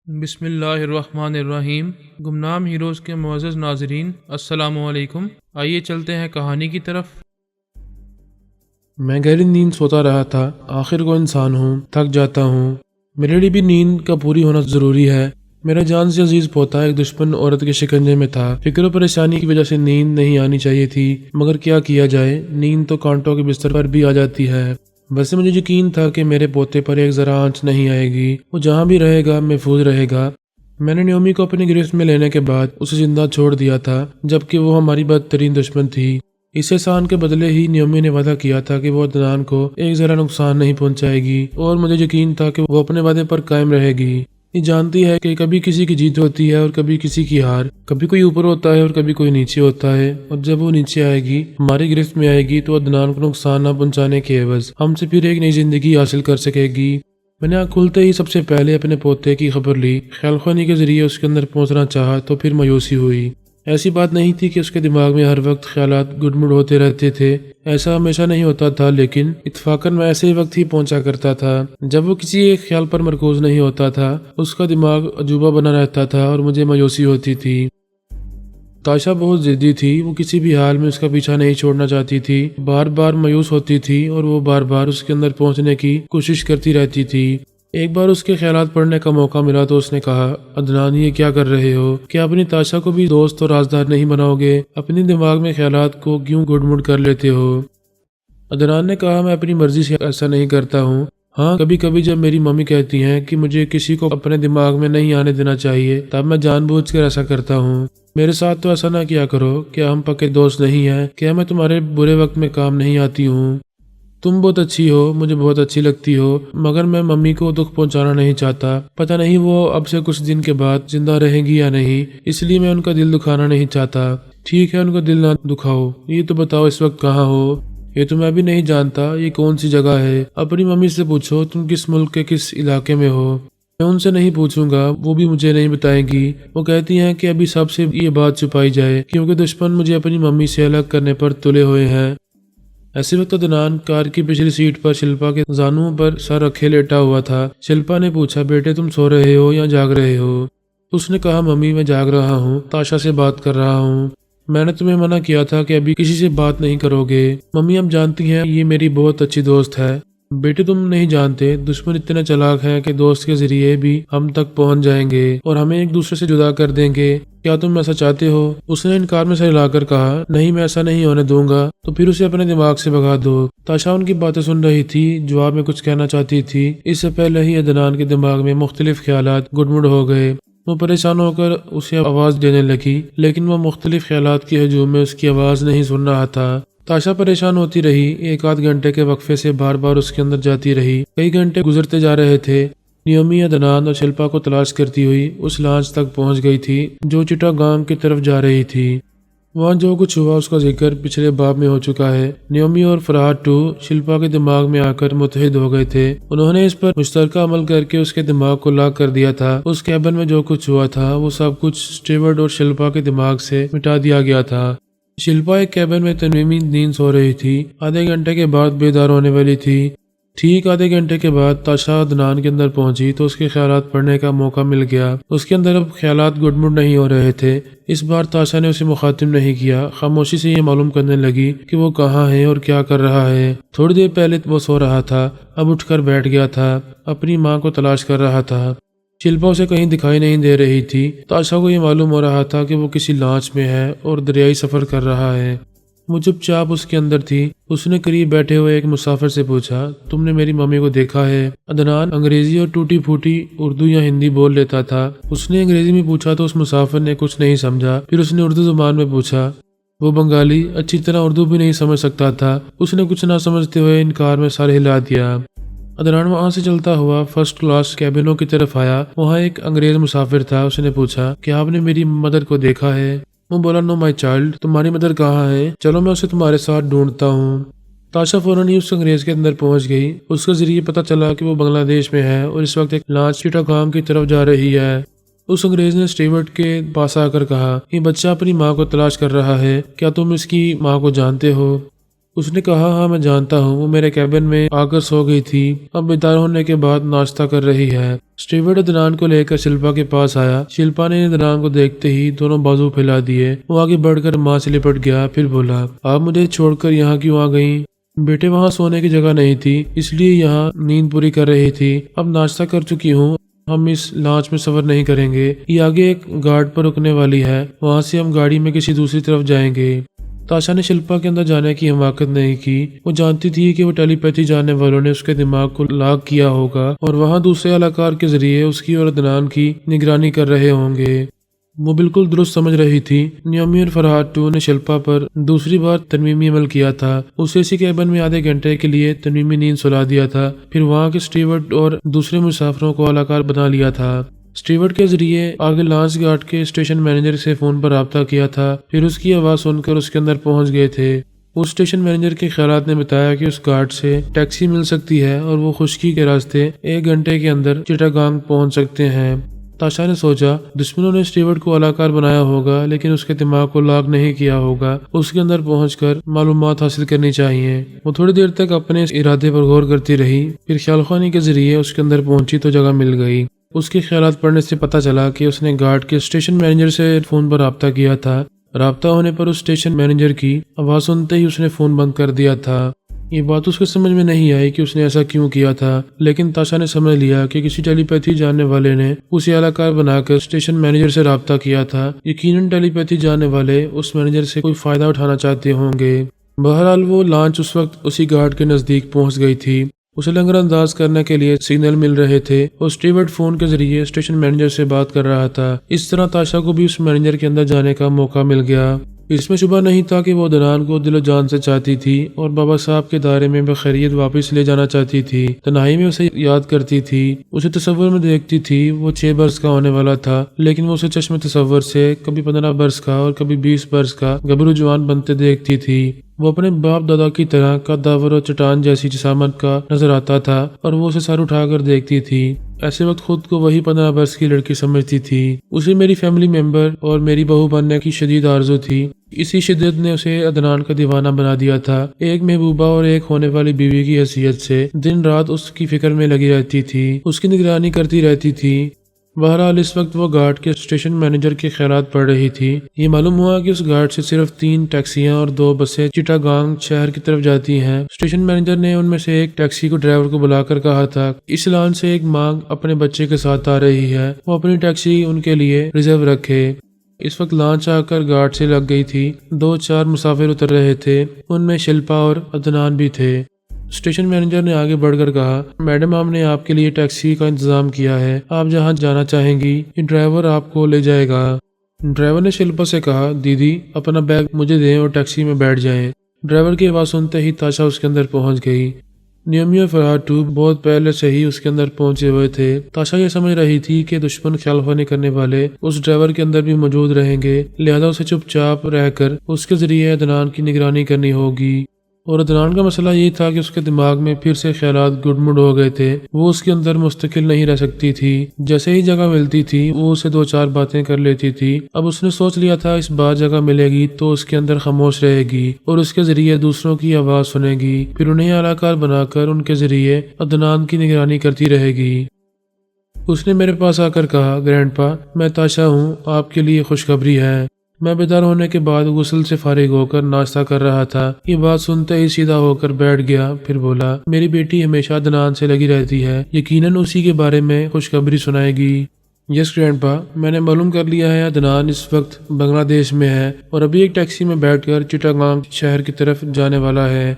بسم اللہ الرحمن الرحیم۔ گمنام ہیروز کے معزز ناظرین، السلام علیکم۔ آئیے چلتے ہیں کہانی کی طرف۔ میں گہری نیند سوتا رہا تھا۔ آخر کو انسان ہوں، تھک جاتا ہوں۔ میرے لیے بھی نیند کا پوری ہونا ضروری ہے۔ میرا جان سے عزیز پوتا ایک دشمن عورت کے شکنجے میں تھا۔ فکر و پریشانی کی وجہ سے نیند نہیں آنی چاہیے تھی، مگر کیا کیا جائے، نیند تو کانٹوں کے بستر پر بھی آ جاتی ہے۔ ویسے مجھے یقین تھا کہ میرے پوتے پر ایک ذرا آنچ نہیں آئے گی، وہ جہاں بھی رہے گا محفوظ رہے گا۔ میں نے نیومی کو اپنی گرفت میں لینے کے بعد اسے زندہ چھوڑ دیا تھا، جبکہ وہ ہماری بدترین دشمن تھی۔ اس احسان کے بدلے ہی نیومی نے وعدہ کیا تھا کہ وہ عدنان کو ایک ذرا نقصان نہیں پہنچائے گی، اور مجھے یقین تھا کہ وہ اپنے وعدے پر قائم رہے گی۔ یہ جانتی ہے کہ کبھی کسی کی جیت ہوتی ہے اور کبھی کسی کی ہار، کبھی کوئی اوپر ہوتا ہے اور کبھی کوئی نیچے ہوتا ہے، اور جب وہ نیچے آئے گی، ہماری گرفت میں آئے گی، تو عدنان کو نقصان نہ پہنچانے کے عوض ہم سے پھر ایک نئی زندگی حاصل کر سکے گی۔ میں نے آنکھ کھلتے ہی سب سے پہلے اپنے پوتے کی خبر لی۔ خیال خوانی کے ذریعے اس کے اندر پہنچنا چاہا تو پھر مایوسی ہوئی۔ ایسی بات نہیں تھی کہ اس کے دماغ میں ہر وقت خیالات گڈمڈ ہوتے رہتے تھے، ایسا ہمیشہ نہیں ہوتا تھا، لیکن اتفاقاً میں ایسے ہی وقت ہی پہنچا کرتا تھا جب وہ کسی ایک خیال پر مرکوز نہیں ہوتا تھا۔ اس کا دماغ عجوبہ بنا رہتا تھا اور مجھے مایوسی ہوتی تھی۔ تاشا بہت ضدی تھی، وہ کسی بھی حال میں اس کا پیچھا نہیں چھوڑنا چاہتی تھی، بار بار مایوس ہوتی تھی اور وہ بار بار اس کے اندر پہنچنے کی کوشش کرتی رہتی تھی۔ ایک بار اس کے خیالات پڑھنے کا موقع ملا تو اس نے کہا، عدنان یہ کیا کر رہے ہو؟ کیا اپنی تاشا کو بھی دوست اور رازدار نہیں بناؤ گے؟ اپنی دماغ میں خیالات کو کیوں گڑمڑ کر لیتے ہو؟ عدنان نے کہا، میں اپنی مرضی سے ایسا نہیں کرتا ہوں۔ ہاں، کبھی کبھی جب میری ممی کہتی ہیں کہ مجھے کسی کو اپنے دماغ میں نہیں آنے دینا چاہیے، تب میں جان بوجھ کر ایسا کرتا ہوں۔ میرے ساتھ تو ایسا نہ کیا کرو، کیا ہم پکے دوست نہیں ہیں؟ کیا میں تمہارے برے وقت میں کام نہیں آتی ہوں؟ تم بہت اچھی ہو، مجھے بہت اچھی لگتی ہو، مگر میں ممی کو دکھ پہنچانا نہیں چاہتا۔ پتہ نہیں وہ اب سے کچھ دن کے بعد زندہ رہیں گی یا نہیں، اس لیے میں ان کا دل دکھانا نہیں چاہتا۔ ٹھیک ہے، ان کا دل نہ دکھاؤ۔ یہ تو بتاؤ اس وقت کہاں ہو؟ یہ تو میں بھی نہیں جانتا، یہ کون سی جگہ ہے؟ اپنی ممی سے پوچھو تم کس ملک کے کس علاقے میں ہو۔ میں ان سے نہیں پوچھوں گا، وہ بھی مجھے نہیں بتائیں گی۔ وہ کہتی ہیں کہ ابھی سب سے یہ بات چھپائی جائے، کیونکہ دشمن مجھے اپنی ممی سے الگ کرنے پر تلے ہوئے ہیں۔ ایسے وقت عدنان کار کی پچھلی سیٹ پر شلپا کے زانوں پر سر رکھے لیٹا ہوا تھا۔ شلپا نے پوچھا، بیٹے تم سو رہے ہو یا جاگ رہے ہو؟ اس نے کہا، ممی میں جاگ رہا ہوں، تاشا سے بات کر رہا ہوں۔ میں نے تمہیں منع کیا تھا کہ ابھی کسی سے بات نہیں کرو گے۔ ممی اب جانتی ہیں یہ میری بہت اچھی دوست ہے۔ بیٹے تم نہیں جانتے، دشمن اتنے چلاک ہیں کہ دوست کے ذریعے بھی ہم تک پہنچ جائیں گے اور ہمیں ایک دوسرے سے جدا کر دیں گے۔ کیا تم ایسا چاہتے ہو؟ اس نے انکار میں سر ہلا کر کہا، نہیں میں ایسا نہیں ہونے دوں گا۔ تو پھر اسے اپنے دماغ سے بھگا دو۔ تاشا ان کی باتیں سن رہی تھی، جواب میں کچھ کہنا چاہتی تھی، اس سے پہلے ہی عدنان کے دماغ میں مختلف خیالات گڈمڈ ہو گئے۔ وہ پریشان ہو کر اسے آواز دینے لگی، لیکن وہ مختلف خیالات کے ہجوم میں اس کی آواز نہیں سن رہا تھا۔ تاشا پریشان ہوتی رہی، ایک آدھ گھنٹے کے وقفے سے بار بار اس کے اندر جاتی رہی۔ کئی گھنٹے گزرتے جا رہے تھے۔ نیومی عدنان اور شلپا کو تلاش کرتی ہوئی اس لانچ تک پہنچ گئی تھی جو چٹا گام کی طرف جا رہی تھی۔ وہاں جو کچھ ہوا اس کا ذکر پچھلے باب میں ہو چکا ہے۔ نیومی اور فرحات ٹو شلپا کے دماغ میں آ کر متحد ہو گئے تھے۔ انہوں نے اس پر مشترکہ عمل کر کے اس کے دماغ کو لاک کر دیا تھا۔ اس کیبن میں جو کچھ ہوا تھا وہ سب کچھ سٹیورڈ اور شلپا کے دماغ سے مٹا دیا گیا تھا۔ شلپا ایک کیبن میں تنویمی نیند سو رہی تھی، آدھے گھنٹے کے بعد بیدار ہونے والی تھی۔ ٹھیک آدھے گھنٹے کے بعد تاشا عدنان کے اندر پہنچی تو اس کے خیالات پڑھنے کا موقع مل گیا۔ اس کے اندر اب خیالات گڈمڈ نہیں ہو رہے تھے۔ اس بار تاشا نے اسے مخاطب نہیں کیا، خاموشی سے یہ معلوم کرنے لگی کہ وہ کہاں ہے اور کیا کر رہا ہے۔ تھوڑی دیر پہلے وہ سو رہا تھا، اب اٹھ کر بیٹھ گیا تھا، اپنی ماں کو تلاش کر رہا تھا۔ شلپا اسے کہیں دکھائی نہیں دے رہی تھی۔ تاشا کو یہ معلوم ہو رہا تھا کہ وہ کسی لانچ میں ہے اور دریائی سفر کر رہا ہے۔ وہ چپ چاپ اس کے اندر تھی۔ اس نے قریب بیٹھے ہوئے ایک مسافر سے پوچھا، تم نے میری ممی کو دیکھا ہے؟ عدنان انگریزی اور ٹوٹی پھوٹی اردو یا ہندی بول لیتا تھا۔ اس نے انگریزی میں پوچھا تو اس مسافر نے کچھ نہیں سمجھا۔ پھر اس نے اردو زبان میں پوچھا۔ وہ بنگالی اچھی طرح اردو بھی نہیں سمجھ سکتا تھا۔ اس نے کچھ نہ سمجھتے ہوئے انکار میں سر ہلا دیا۔ عدنان وہاں سے چلتا ہوا فرسٹ کلاس کیبنوں کی طرف آیا۔ وہاں ایک انگریز مسافر تھا۔ اس نے پوچھا، کیا آپ نے میری مدر کو دیکھا ہے؟ وہ بولا، نو مائی چائلڈ، تمہاری مدر کہاں ہے؟ چلو میں اسے تمہارے ساتھ ڈھونڈتا ہوں۔ تاشا فوراً ہی اس انگریز کے اندر پہنچ گئی۔ اس کے ذریعے پتہ چلا کہ وہ بنگلہ دیش میں ہے اور اس وقت ایک لانچ چٹاگام کی طرف جا رہی ہے۔ اس انگریز نے سٹیورٹ کے پاس آ کر کہا، یہ بچہ اپنی ماں کو تلاش کر رہا ہے، کیا تم اس کی ماں کو جانتے ہو؟ اس نے کہا ہاں میں جانتا ہوں، وہ میرے کیبن میں آ کر سو گئی تھی، اب بیدار ہونے کے بعد ناشتہ کر رہی ہے۔ اسٹیورٹ ادنان کو لے کر شلپا کے پاس آیا۔ شلپا نے ادنان کو دیکھتے ہی دونوں بازو پھیلا دیے۔ وہ آگے بڑھ کر ماں سے لپٹ گیا، پھر بولا آپ مجھے چھوڑ کر یہاں کیوں آ گئیں؟ بیٹے وہاں سونے کی جگہ نہیں تھی، اس لیے یہاں نیند پوری کر رہی تھی۔ اب ناشتہ کر چکی ہوں، ہم اس لانچ میں سفر نہیں کریں گے، یہ آگے ایک گارڈ پر رکنے والی ہے، وہاں سے ہم گاڑی میں کسی دوسری طرف جائیں گے۔ تاشا نے شلپا کے اندر جانے کی حماقت نہیں کی۔ وہ جانتی تھی کہ وہ ٹیلی پیتھی جاننے والوں نے اس کے دماغ کو لاک کیا ہوگا اور وہاں دوسرے اہلکار کے ذریعے اس کی اور عدنان کی نگرانی کر رہے ہوں گے۔ وہ بالکل درست سمجھ رہی تھی۔ نیومی اور فرحات ٹو نے شلپا پر دوسری بار ترمیمی عمل کیا تھا۔ اسے اسی کیبن میں آدھے گھنٹے کے لیے ترمیمی نیند سلا دیا تھا، پھر وہاں کے اسٹیورڈ اور دوسرے مسافروں کو اہلکار بنا لیا تھا۔ اسٹیورڈ کے ذریعے آگے لانچ گارڈ کے اسٹیشن مینیجر سے فون پر رابطہ کیا تھا، پھر اس کی آواز سن کر اس کے اندر پہنچ گئے تھے۔ اس اسٹیشن مینیجر کے خیالات نے بتایا کہ اس گارڈ سے ٹیکسی مل سکتی ہے اور وہ خشکی کے راستے 1 گھنٹے کے اندر چٹاگانگ پہنچ سکتے ہیں۔ تاشا نے سوچا دشمنوں نے اسٹیورڈ کو اہلکار بنایا ہوگا، لیکن اس کے دماغ کو لاک نہیں کیا ہوگا۔ اس کے اندر پہنچ کر معلومات حاصل کرنی چاہیے۔ وہ تھوڑی دیر تک اپنے اس ارادے پر غور کرتی رہی، پھر خیال خوانی کے ذریعے اس کے اندر پہنچی تو جگہ مل گئی۔ اس کے خیالات پڑھنے سے پتہ چلا کہ اس نے گارڈ کے اسٹیشن مینیجر سے فون پر رابطہ کیا تھا۔ رابطہ ہونے پر اس اسٹیشن مینیجر کی آواز سنتے ہی اس نے فون بند کر دیا تھا۔ یہ بات اس کو سمجھ میں نہیں آئی کہ اس نے ایسا کیوں کیا تھا، لیکن تاشا نے سمجھ لیا کہ کسی ٹیلی پیتھی جاننے والے نے اسے اہلکار بنا کر اسٹیشن مینیجر سے رابطہ کیا تھا۔ یقیناً ٹیلی پیتھی جاننے والے اس مینیجر سے کوئی فائدہ اٹھانا چاہتے ہوں گے۔ بہرحال وہ لانچ اس وقت اسی گارڈ کے نزدیک پہنچ گئی تھی۔ اسے لنگر انداز کرنے کے لیے سگنل مل رہے تھے اور اسٹیورڈ فون کے ذریعے اسٹیشن مینیجر سے بات کر رہا تھا۔ اس طرح تاشا کو بھی اس مینیجر کے اندر جانے کا موقع مل گیا۔ اس میں شبہ نہیں تھا کہ وہ عدنان کو دل و جان سے چاہتی تھی اور بابا صاحب کے دائرے میں بخیریت واپس لے جانا چاہتی تھی۔ تنہائی میں اسے یاد کرتی تھی، اسے تصور میں دیکھتی تھی۔ وہ 6 برس کا ہونے والا تھا، لیکن وہ اسے چشم تصور سے کبھی 15 برس کا اور کبھی 20 برس کا گبرو جوان بنتے دیکھتی تھی۔ وہ اپنے باپ دادا کی طرح قدور اور چٹان جیسی جسامت کا نظر آتا تھا اور وہ اسے سر اٹھا کر دیکھتی تھی۔ ایسے وقت خود کو وہی 15 برس کی لڑکی سمجھتی تھی۔ اسے میری فیملی ممبر اور میری بہو بننے کی شدید آرزو تھی۔ اسی شدت نے اسے عدنان کا دیوانہ بنا دیا تھا۔ ایک محبوبہ اور ایک ہونے والی بیوی کی حیثیت سے دن رات اس کی فکر میں لگی رہتی تھی، اس کی نگرانی کرتی رہتی تھی۔ بہرحال اس وقت وہ گارڈ کے اسٹیشن مینیجر کے خیالات پڑھ رہی تھی۔ یہ معلوم ہوا کہ اس گارڈ سے صرف 3 ٹیکسیاں اور 2 بسیں چٹاگانگ شہر کی طرف جاتی ہیں۔ اسٹیشن مینیجر نے ان میں سے ایک ٹیکسی کو ڈرائیور کو بلا کر کہا تھا اس لانچ سے ایک ماں اپنے بچے کے ساتھ آ رہی ہے، وہ اپنی ٹیکسی ان کے لیے ریزرو رکھے۔ اس وقت لانچ آ کر گارڈ سے لگ گئی تھی۔ 2-4 مسافر اتر رہے تھے، ان میں شلپا اور عدنان بھی تھے۔ اسٹیشن مینیجر نے آگے بڑھ کر کہا میڈم ہم نے آپ کے لیے ٹیکسی کا انتظام کیا ہے، آپ جہاں جانا چاہیں گی یہ ڈرائیور آپ کو لے جائے گا۔ ڈرائیور نے شلپا سے کہا دیدی اپنا بیگ مجھے دیں اور ٹیکسی میں بیٹھ جائیں۔ ڈرائیور کی آواز سنتے ہی تاشا اس کے اندر پہنچ گئی۔ نیومی اور فرحات ٹو بہت پہلے سے ہی اس کے اندر پہنچے ہوئے تھے۔ تاشا یہ سمجھ رہی تھی کہ دشمن خیال خوانی کرنے والے اس ڈرائیور کے اندر بھی موجود رہیں گے، لہذا اسے چپ چاپ رہ کر اس کے ذریعے عدنان کی نگرانی کرنی ہوگی۔ اور عدنان کا مسئلہ یہ تھا کہ اس کے دماغ میں پھر سے خیالات گڈمڈ ہو گئے تھے۔ وہ اس کے اندر مستقل نہیں رہ سکتی تھی، جیسے ہی جگہ ملتی تھی وہ اسے 2-4 باتیں کر لیتی تھی۔ اب اس نے سوچ لیا تھا اس بار جگہ ملے گی تو اس کے اندر خاموش رہے گی اور اس کے ذریعے دوسروں کی آواز سنے گی، پھر انہیں اہلکار بنا کر ان کے ذریعے عدنان کی نگرانی کرتی رہے گی۔ اس نے میرے پاس آ کر کہا گرینڈ پا میں تاشا ہوں، آپ کے لیے خوشخبری ہے۔ میں بیدار ہونے کے بعد غسل سے فارغ ہو کر ناشتہ کر رہا تھا۔ یہ بات سنتے ہی سیدھا ہو کر بیٹھ گیا، پھر بولا میری بیٹی ہمیشہ عدنان سے لگی رہتی ہے، یقیناً اسی کے بارے میں خوشخبری سنائے گی۔ یس گرینڈ پا میں نے معلوم کر لیا ہے عدنان اس وقت بنگلہ دیش میں ہے اور ابھی ایک ٹیکسی میں بیٹھ کر چٹاگانگ شہر کی طرف جانے والا ہے۔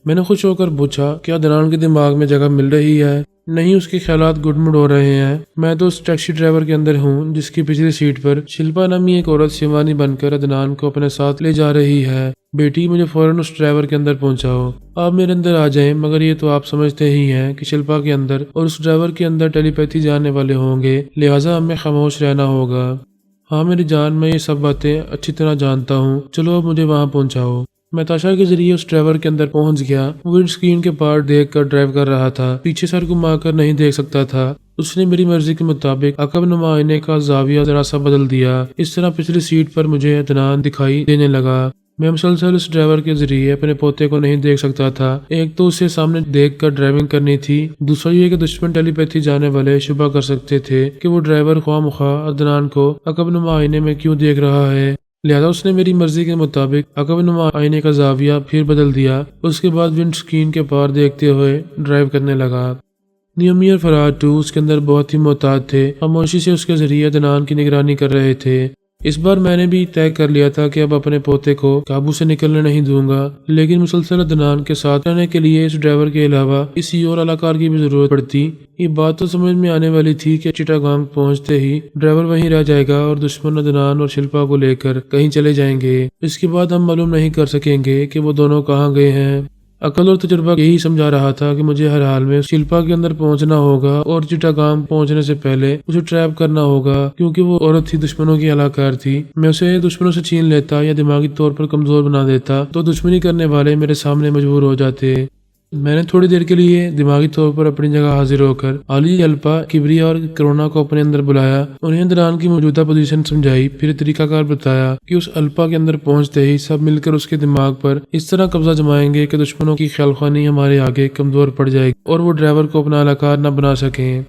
میں نے خوش ہو کر پوچھا کیا عدنان کے دماغ میں جگہ مل رہی ہے؟ نہیں، اس کے خیالات گڈمڈ ہو رہے ہیں۔ میں تو اس ٹیکسی ڈرائیور کے اندر ہوں جس کی پچھلی سیٹ پر شلپا نامی ایک عورت شیوانی بن کر عدنان کو اپنے ساتھ لے جا رہی ہے۔ بیٹی مجھے فوراً اس ڈرائیور کے اندر پہنچاؤ۔ آپ میرے اندر آ جائیں، مگر یہ تو آپ سمجھتے ہی ہیں کہ شلپا کے اندر اور اس ڈرائیور کے اندر ٹیلی پیتھی جاننے والے ہوں گے، لہٰذا ہمیں خاموش رہنا ہوگا۔ ہاں میری جان، میں یہ سب باتیں اچھی طرح جانتا ہوں، چلو اب مجھے وہاں پہنچاؤ۔ میں تاشا کے ذریعے اس ڈرائیور کے اندر پہنچ گیا۔ وہ ونڈ اسکرین کے پار دیکھ کر ڈرائیو کر رہا تھا، پیچھے سر گھما کر نہیں دیکھ سکتا تھا۔ اس نے میری مرضی کے مطابق عقب نما آئینے کا زاویہ ذرا سا بدل دیا، اس طرح پچھلی سیٹ پر مجھے عدنان دکھائی دینے لگا۔ میں مسلسل اس ڈرائیور کے ذریعے اپنے پوتے کو نہیں دیکھ سکتا تھا۔ ایک تو اسے سامنے دیکھ کر ڈرائیونگ کرنی تھی، دوسرا یہ کہ دشمن ٹیلی پیتھی جانے والے شبہ کر سکتے تھے کہ وہ ڈرائیور خواہ مخواہ عدنان کو عقب نما آئینے میں کیوں دیکھ رہا ہے۔ لہذا اس نے میری مرضی کے مطابق عقب نما آئینے کا زاویہ پھر بدل دیا۔ اس کے بعد ونڈ سکرین کے پار دیکھتے ہوئے ڈرائیو کرنے لگا۔ نیومی اور فرحات 2 اس کے اندر بہت ہی محتاط تھے، خاموشی سے اس کے ذریعے عدنان کی نگرانی کر رہے تھے۔ اس بار میں نے بھی طے کر لیا تھا کہ اب اپنے پوتے کو قابو سے نکلنے نہیں دوں گا، لیکن مسلسل عدنان کے ساتھ رہنے کے لیے اس ڈرائیور کے علاوہ کسی اور اہلکار کی بھی ضرورت پڑتی۔ یہ بات تو سمجھ میں آنے والی تھی کہ چٹاگانگ پہنچتے ہی ڈرائیور وہیں رہ جائے گا اور دشمن عدنان اور شلپا کو لے کر کہیں چلے جائیں گے۔ اس کے بعد ہم معلوم نہیں کر سکیں گے کہ وہ دونوں کہاں گئے ہیں۔ عقل اور تجربہ یہی سمجھا رہا تھا کہ مجھے ہر حال میں شلپا کے اندر پہنچنا ہوگا اور چٹاگانگ پہنچنے سے پہلے اسے ٹریپ کرنا ہوگا، کیونکہ وہ عورت ہی دشمنوں کی اہلکار تھی۔ میں اسے دشمنوں سے چھین لیتا یا دماغی طور پر کمزور بنا دیتا تو دشمنی کرنے والے میرے سامنے مجبور ہو جاتے۔ میں نے تھوڑی دیر کے لیے دماغی طور پر اپنی جگہ حاضر ہو کر علی، الپا، کبریا اور کرونا کو اپنے اندر بلایا، انہیں عدنان کی موجودہ پوزیشن سمجھائی، پھر طریقہ کار بتایا کہ اس الپا کے اندر پہنچتے ہی سب مل کر اس کے دماغ پر اس طرح قبضہ جمائیں گے کہ دشمنوں کی خیال خوانی ہمارے آگے کمزور پڑ جائے گی اور وہ ڈرائیور کو اپنا اہلکار نہ بنا سکیں۔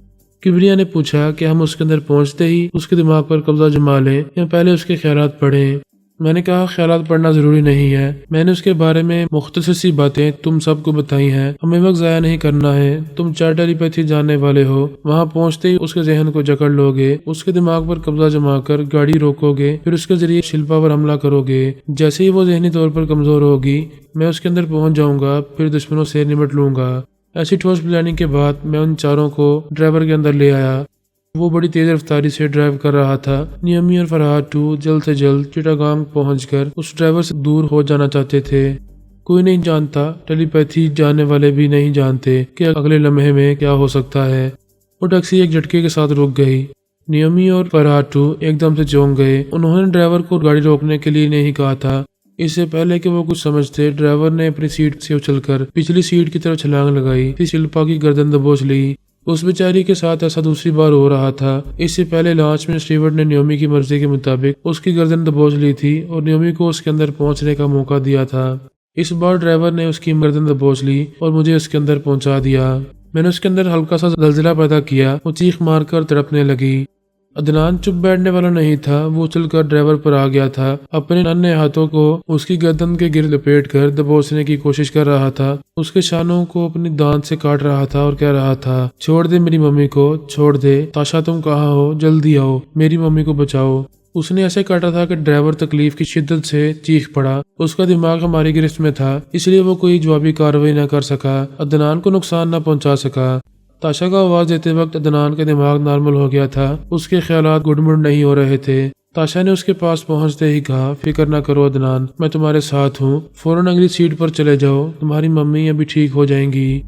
کبریا نے پوچھا کہ ہم اس کے اندر پہنچتے ہی اس کے دماغ پر قبضہ جما لیں یا پہلے اس کے خیالات پڑھیں۔ میں نے کہا خیالات پڑھنا ضروری نہیں ہے، میں نے اس کے بارے میں مختصر سی باتیں تم سب کو بتائی ہیں، ہمیں وقت ضائع نہیں کرنا ہے۔ تم 4 ٹیلی پیتھی جاننے والے ہو، وہاں پہنچتے ہی اس کے ذہن کو جکڑ لو گے، اس کے دماغ پر قبضہ جما کر گاڑی روکو گے، پھر اس کے ذریعے شلپا پر حملہ کرو گے۔ جیسے ہی وہ ذہنی طور پر کمزور ہوگی میں اس کے اندر پہنچ جاؤں گا، پھر دشمنوں سے نمٹ لوں گا۔ ایسی ٹھوس پلاننگ کے بعد میں ان چاروں کو ڈرائیور کے اندر لے آیا۔ وہ بڑی تیز رفتاری سے ڈرائیو کر رہا تھا۔ نیومی اور فرحات 2 جلد سے جلد چٹاگانگ پہنچ کر اس ڈرائیور سے دور ہو جانا چاہتے تھے۔ کوئی نہیں جانتا، ٹیلی پیتھی جاننے والے بھی نہیں جانتے کہ اگلے لمحے میں کیا ہو سکتا ہے۔ وہ ٹیکسی ایک جھٹکے کے ساتھ رک گئی۔ نیومی اور فرحات 2 ایک دم سے چونک گئے۔ انہوں نے ڈرائیور کو گاڑی روکنے کے لیے نہیں کہا تھا۔ اس سے پہلے کہ وہ کچھ سمجھتے، ڈرائیور نے اپنی سیٹ سے اچھل کر پچھلی سیٹ کی طرف چھلانگ لگائی، پھر شلپا کی گردن دبوچ لی۔ اس بیچاری کے ساتھ ایسا دوسری بار ہو رہا تھا۔ اس سے پہلے لانچ میں اسٹیورڈ نے نیومی کی مرضی کے مطابق اس کی گردن دبوچ لی تھی اور نیومی کو اس کے اندر پہنچنے کا موقع دیا تھا۔ اس بار ڈرائیور نے اس کی گردن دبوچ لی اور مجھے اس کے اندر پہنچا دیا۔ میں نے اس کے اندر ہلکا سا زلزلہ پیدا کیا، وہ چیخ مار کر تڑپنے لگی۔ عدنان چپ بیٹھنے والا نہیں تھا، وہ چل کر ڈرائیور پر آ گیا تھا، اپنے ننھے ہاتھوں کو اس کی گردن کے گرد لپیٹ کر دبوچنے کی کوشش کر رہا تھا، اس کے شانوں کو اپنی دانت سے کاٹ رہا تھا اور کہہ رہا تھا، چھوڑ دے میری ممی کو، چھوڑ دے، تاشا تم کہاں ہو، جلدی آؤ، میری ممی کو بچاؤ۔ اس نے ایسے کاٹا تھا کہ ڈرائیور تکلیف کی شدت سے چیخ پڑا۔ اس کا دماغ ہماری گرفت میں تھا، اس لیے وہ کوئی جوابی کارروائی نہ کر سکا، عدنان کو نقصان نہ پہنچا سکا۔ تاشا کا آواز دیتے وقت عدنان کا دماغ نارمل ہو گیا تھا، اس کے خیالات گڑمڑ نہیں ہو رہے تھے۔ تاشا نے اس کے پاس پہنچتے ہی کہا، فکر نہ کرو عدنان، میں تمہارے ساتھ ہوں، فوراً اگلی سیٹ پر چلے جاؤ، تمہاری ممی ابھی ٹھیک ہو جائیں گی۔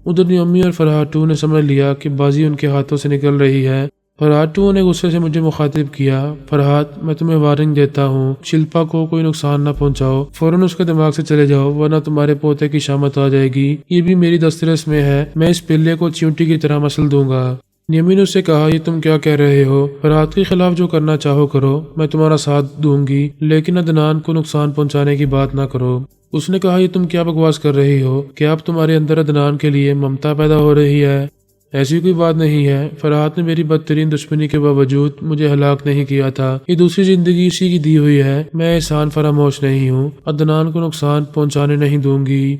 ادھر نیومی اور فرحات 2 نے سمجھ لیا کہ بازی ان کے ہاتھوں سے نکل رہی ہے۔ فرحات 2 نے غصے سے مجھے مخاطب کیا، فرحات میں تمہیں وارننگ دیتا ہوں، شلپا کو کوئی نقصان نہ پہنچاؤ، فوراً اس کے دماغ سے چلے جاؤ ورنہ تمہارے پوتے کی شامت آ جائے گی، یہ بھی میری دسترس میں ہے، میں اس پلے کو چیونٹی کی طرح مسل دوں گا۔ نیومی نے اس سے کہا، یہ تم کیا کہہ رہے ہو؟ فرحات کے خلاف جو کرنا چاہو کرو، میں تمہارا ساتھ دوں گی، لیکن عدنان کو نقصان پہنچانے کی بات نہ کرو۔ اس نے کہا، یہ تم کیا بکواس کر رہی ہو؟ کیا اب تمہارے اندر عدنان کے لیے ممتا پیدا ہو رہی ہے؟ ایسی کوئی بات نہیں ہے، فرحات نے میری بدترین دشمنی کے باوجود مجھے ہلاک نہیں کیا تھا، یہ دوسری زندگی اسی کی دی ہوئی ہے، میں احسان فراموش نہیں ہوں، عدنان کو نقصان پہنچانے نہیں دوں گی۔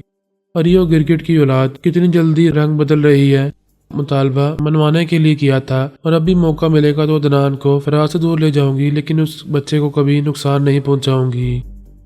اریو گرگٹ کی اولاد کتنی جلدی رنگ بدل رہی ہے، مطالبہ منوانے کے لیے کیا تھا اور اب بھی موقع ملے گا تو عدنان کو فرحات سے دور لے جاؤں گی، لیکن اس بچے کو کبھی نقصان نہیں پہنچاؤں گی۔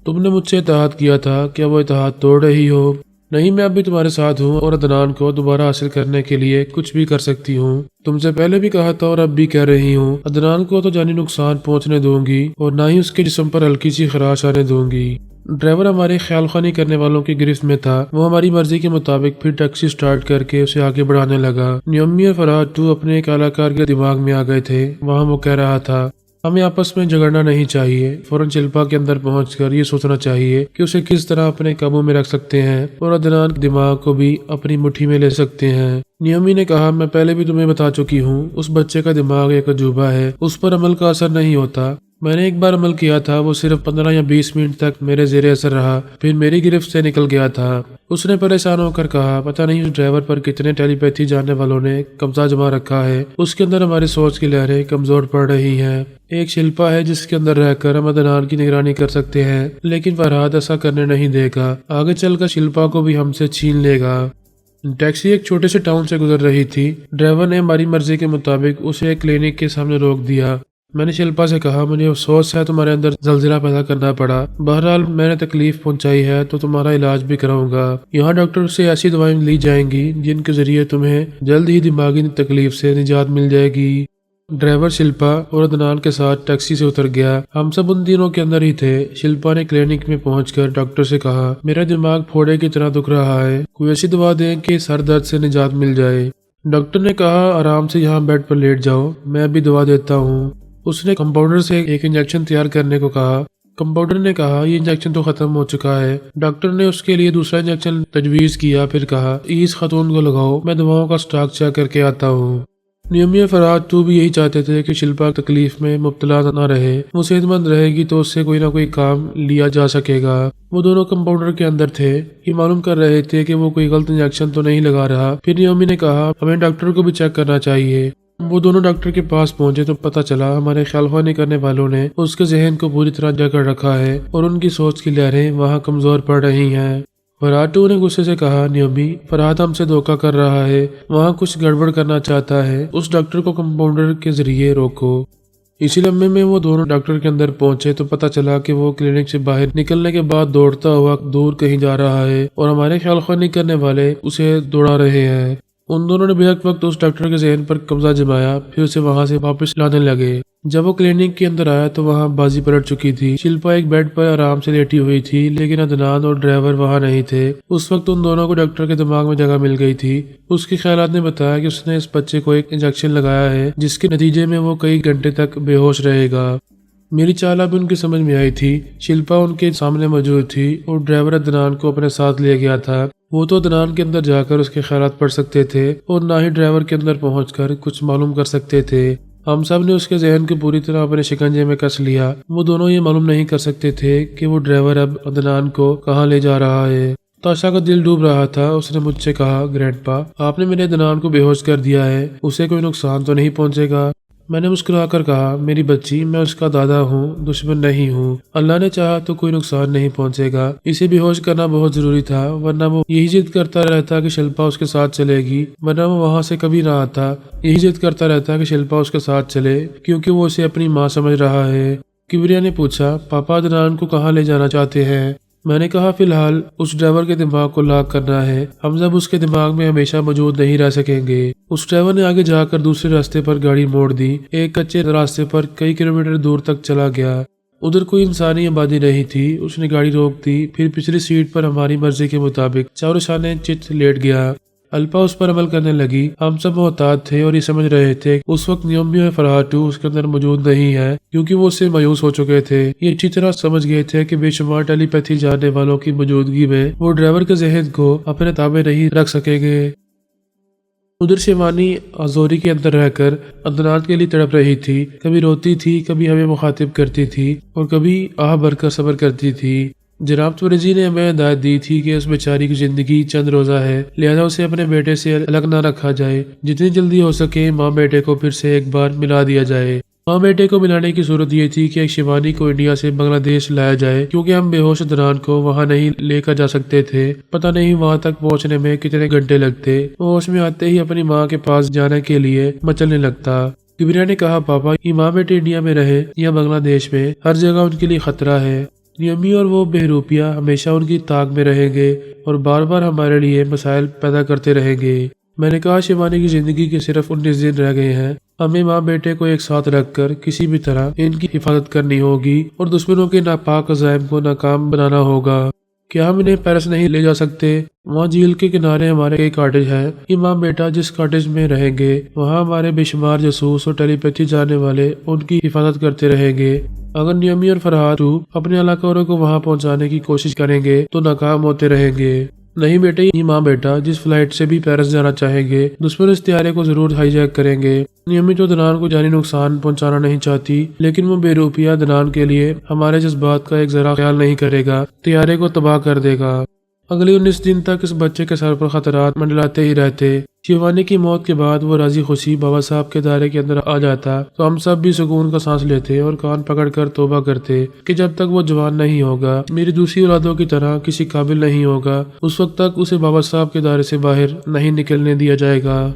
تم نے مجھ سے اتحاد کیا تھا، کیا وہ اتحاد توڑ رہی ہو؟ نہیں، میں اب بھی تمہارے ساتھ ہوں اور عدنان کو دوبارہ حاصل کرنے کے لیے کچھ بھی کر سکتی ہوں۔ تم سے پہلے بھی کہا تھا اور اب بھی کہہ رہی ہوں، عدنان کو تو جانی نقصان پہنچنے دوں گی اور نہ ہی اس کے جسم پر ہلکی سی خراش آنے دوں گی۔ ڈرائیور ہمارے خیال خوانی کرنے والوں کی گرفت میں تھا، وہ ہماری مرضی کے مطابق پھر ٹیکسی سٹارٹ کر کے اسے آگے بڑھانے لگا۔ نیومی اور فرحات 2 اپنے ایک اہلکار کے دماغ میں آ گئے تھے، وہاں وہ کہہ رہا تھا، ہمیں آپس میں جھگڑنا نہیں چاہیے، فوراً شلپا کے اندر پہنچ کر یہ سوچنا چاہیے کہ اسے کس طرح اپنے قابو میں رکھ سکتے ہیں اور عدنان کے دماغ کو بھی اپنی مٹھی میں لے سکتے ہیں۔ نیومی نے کہا، میں پہلے بھی تمہیں بتا چکی ہوں، اس بچے کا دماغ ایک عجوبہ ہے، اس پر عمل کا اثر نہیں ہوتا، میں نے ایک بار عمل کیا تھا، وہ صرف 15 یا 20 منٹ تک میرے زیر اثر رہا، پھر میری گرفت سے نکل گیا تھا۔ اس نے پریشان ہو کر کہا، پتہ نہیں اس ڈرائیور پر کتنے ٹیلی پیتھی جاننے والوں نے قبضہ جما رکھا ہے۔ اس کے اندر ہماری سوچ کی لہریں کمزور پڑ رہی ہیں۔ ایک شلپا ہے جس کے اندر رہ کر ہم عدنان کی نگرانی کر سکتے ہیں، لیکن فرحاد ایسا کرنے نہیں دے گا۔ آگے چل کر شلپا کو بھی ہم سے چھین لے گا۔ ٹیکسی ایک چھوٹے سے ٹاؤن سے گزر رہی تھی۔ ڈرائیور نے ہماری مرضی کے مطابق اسے ایک کلینک کے سامنے روک دیا۔ میں نے شلپا سے کہا، مجھے افسوس ہے تمہارے اندر زلزلہ پیدا کرنا پڑا، بہرحال میں نے تکلیف پہنچائی ہے تو تمہارا علاج بھی کراؤں گا۔ یہاں ڈاکٹر سے ایسی دوائیں لی جائیں گی جن کے ذریعے تمہیں جلد ہی دماغی تکلیف سے نجات مل جائے گی۔ ڈرائیور شلپا اور عدنان کے ساتھ ٹیکسی سے اتر گیا۔ ہم سب ان دنوں کے اندر ہی تھے۔ شلپا نے کلینک میں پہنچ کر ڈاکٹر سے کہا، میرا دماغ پھوڑے کی طرح دکھ رہا ہے، کوئی ایسی دوا دیں کہ سر درد سے نجات مل جائے۔ ڈاکٹر نے کہا، آرام سے یہاں بیڈ پر لیٹ جاؤ، میں ابھی دوا دیتا ہوں۔ اس نے کمپاؤنڈر سے ایک انجیکشن تیار کرنے کو کہا۔ کمپاؤنڈر نے کہا، یہ انجیکشن تو ختم ہو چکا ہے۔ ڈاکٹر نے اس کے لیے دوسرا انجیکشن تجویز کیا، پھر کہا، اس خاتون کو لگاؤ، میں دواؤں کا سٹاک چیک کر کے آتا ہوں۔ نیومی اور فرحاد تو بھی یہی چاہتے تھے کہ شلپا تکلیف میں مبتلا نہ رہے، وہ صحت مند رہے گی تو اس سے کوئی نہ کوئی کام لیا جا سکے گا۔ وہ دونوں کمپاؤنڈر کے اندر تھے، یہ معلوم کر رہے تھے کہ وہ کوئی غلط انجیکشن تو نہیں لگا رہا۔ پھر نیومی نے کہا، ہمیں ڈاکٹر کو بھی چیک کرنا چاہیے۔ وہ دونوں ڈاکٹر کے پاس پہنچے تو پتہ چلا ہمارے خیال خوانی کرنے والوں نے اس کے ذہن کو پوری طرح جکڑ رکھا ہے اور ان کی سوچ کی لہریں وہاں کمزور پڑ رہی ہیں۔ فراٹو نے غصے سے کہا، نیومی، فرحاد ہم سے دھوکہ کر رہا ہے، وہاں کچھ گڑبڑ کرنا چاہتا ہے، اس ڈاکٹر کو کمپاؤنڈر کے ذریعے روکو۔ اسی لمحے میں وہ دونوں ڈاکٹر کے اندر پہنچے تو پتہ چلا کہ وہ کلینک سے باہر نکلنے کے بعد دوڑتا ہوا دور کہیں جا رہا ہے اور ہمارے خیال خوانی کرنے والے اسے دوڑا رہے ہیں۔ ان دونوں نے بیک وقت اس ڈاکٹر کے ذہن پر قبضہ جمایا، پھر اسے وہاں سے واپس لانے لگے۔ جب وہ کلینک کے اندر آیا تو وہاں بازی پلٹ چکی تھی۔ شلپا ایک بیڈ پر آرام سے لیٹی ہوئی تھی، لیکن عدنان اور ڈرائیور وہاں نہیں تھے۔ اس وقت ان دونوں کو ڈاکٹر کے دماغ میں جگہ مل گئی تھی۔ اس کے خیالات نے بتایا کہ اس نے اس بچے کو ایک انجیکشن لگایا ہے جس کے نتیجے میں وہ کئی گھنٹے تک بے ہوش رہے گا۔ میری چال اب ان کی سمجھ میں آئی تھی۔ شلپا ان کے سامنے موجود تھی اور ڈرائیور عدنان کو اپنے ساتھ لے گیا تھا۔ وہ تو عدنان کے اندر جا کر اس کے خیالات پڑھ سکتے تھے اور نہ ہی ڈرائیور کے اندر پہنچ کر کچھ معلوم کر سکتے تھے۔ ہم سب نے اس کے ذہن کو پوری طرح اپنے شکنجے میں کس لیا۔ وہ دونوں یہ معلوم نہیں کر سکتے تھے کہ وہ ڈرائیور اب عدنان کو کہاں لے جا رہا ہے۔ تاشا کا دل ڈوب رہا تھا۔ اس نے مجھ سے کہا، گرینڈ پا، آپ نے میرے عدنان کو بے ہوش کر دیا ہے، اسے کوئی نقصان تو نہیں پہنچے گا؟ میں نے مسکرا کر کہا، میری بچی، میں اس کا دادا ہوں، دشمن نہیں ہوں۔ اللہ نے چاہا تو کوئی نقصان نہیں پہنچے گا۔ اسے بے ہوش کرنا بہت ضروری تھا، ورنہ وہ یہی ضد کرتا رہتا کہ شلپا اس کے ساتھ چلے گی، ورنہ وہ وہاں سے کبھی نہ آتا۔ یہی ضد کرتا رہتا کہ شلپا اس کے ساتھ چلے کیونکہ وہ اسے اپنی ماں سمجھ رہا ہے۔ کبریا نے پوچھا، پاپا عدنان کو کہاں لے جانا چاہتے ہیں؟ میں نے کہا، فی الحال اس ڈرائیور کے دماغ کو لاک کرنا ہے، ہم جب اس کے دماغ میں ہمیشہ موجود نہیں رہ سکیں گے۔ اس ڈرائیور نے آگے جا کر دوسرے راستے پر گاڑی موڑ دی، ایک کچے راستے پر کئی کلومیٹر دور تک چلا گیا۔ ادھر کوئی انسانی آبادی نہیں تھی۔ اس نے گاڑی روک دی، پھر پچھلی سیٹ پر ہماری مرضی کے مطابق چاروں شانے چت لیٹ گیا۔ الپا اس پر عمل کرنے لگی۔ ہم سب محتاط تھے اور یہ سمجھ رہے تھے اس وقت نیومی اور فرحاتو اس کے اندر موجود نہیں ہے کیونکہ وہ اس سے مایوس ہو چکے تھے۔ یہ اچھی طرح سمجھ گئے تھے کہ بے شمار ٹیلی پیتھی جاننے والوں کی موجودگی میں وہ ڈرائیور کے ذہن کو اپنے تابع نہیں رکھ سکیں گے۔ ادھر شیوانی ازوری کے اندر رہ کر عدنان کے لیے تڑپ رہی تھی، کبھی روتی تھی، کبھی ہمیں مخاطب کرتی تھی اور کبھی آہ بھر کر صبر کرتی تھی۔ جناب تورجی نے ہمیں ہدایت دی تھی کہ اس بیچاری کی زندگی چند روزہ ہے، لہذا اسے اپنے بیٹے سے الگ نہ رکھا جائے، جتنی جلدی ہو سکے ماں بیٹے کو پھر سے ایک بار ملا دیا جائے۔ ماں بیٹے کو ملانے کی صورت یہ تھی کہ شیوانی کو انڈیا سے بنگلہ دیش لایا جائے کیونکہ ہم بے ہوش عدنان کو وہاں نہیں لے کر جا سکتے تھے۔ پتہ نہیں وہاں تک پہنچنے میں کتنے گھنٹے لگتے۔ وہ ہوش میں آتے ہی اپنی ماں کے پاس جانے کے لیے مچلنے لگتا۔ کبریا نے کہا، پاپا، یہ ماں بیٹے انڈیا میں رہے یا بنگلہ دیش میں، ہر جگہ ان کے لیے خطرہ ہے۔ نیومی اور وہ بہروپیہ ہمیشہ ان کی طاق میں رہیں گے اور بار بار ہمارے لیے مسائل پیدا کرتے رہیں گے۔ میں نے کہا، شیوانی کی زندگی کے صرف 19 دن رہ گئے ہیں، ہمیں ماں بیٹے کو ایک ساتھ رکھ کر کسی بھی طرح ان کی حفاظت کرنی ہوگی اور دشمنوں کے ناپاک عزائم کو ناکام بنانا ہوگا۔ کیا ہم انہیں پیرس نہیں لے جا سکتے؟ وہاں جھیل کے کنارے ہمارے کئی کاٹیج ہیں، یہ ماں بیٹا جس کاٹیج میں رہیں گے وہاں ہمارے بے شمار جاسوس اور ٹیلی پیتھی جاننے والے ان کی حفاظت کرتے رہیں گے۔ اگر نیومی اور فرحاتو اپنے علاقوں کو وہاں پہنچانے کی کوشش کریں گے تو ناکام ہوتے رہیں گے۔ نہیں بیٹے، یہ ماں بیٹا جس فلائٹ سے بھی پیرس جانا چاہیں گے دشمن اس طیارے کو ضرور ہائی جیک کریں گے۔ امی تو دنان کو جانی نقصان پہنچانا نہیں چاہتی، لیکن وہ بے روپیہ دنان کے لیے ہمارے جذبات کا ایک ذرا خیال نہیں کرے گا، طیارے کو تباہ کر دے گا۔ اگلے 19 دن تک اس بچے کے سر پر خطرات منڈلاتے ہی رہتے۔ شیوانی کی موت کے بعد وہ راضی خوشی بابا صاحب کے دائرے کے اندر آ جاتا تو ہم سب بھی سکون کا سانس لیتے اور کان پکڑ کر توبہ کرتے کہ جب تک وہ جوان نہیں ہوگا، میری دوسری اولادوں کی طرح کسی قابل نہیں ہوگا، اس وقت تک اسے بابا صاحب کے دائرے سے باہر نہیں نکلنے دیا جائے گا۔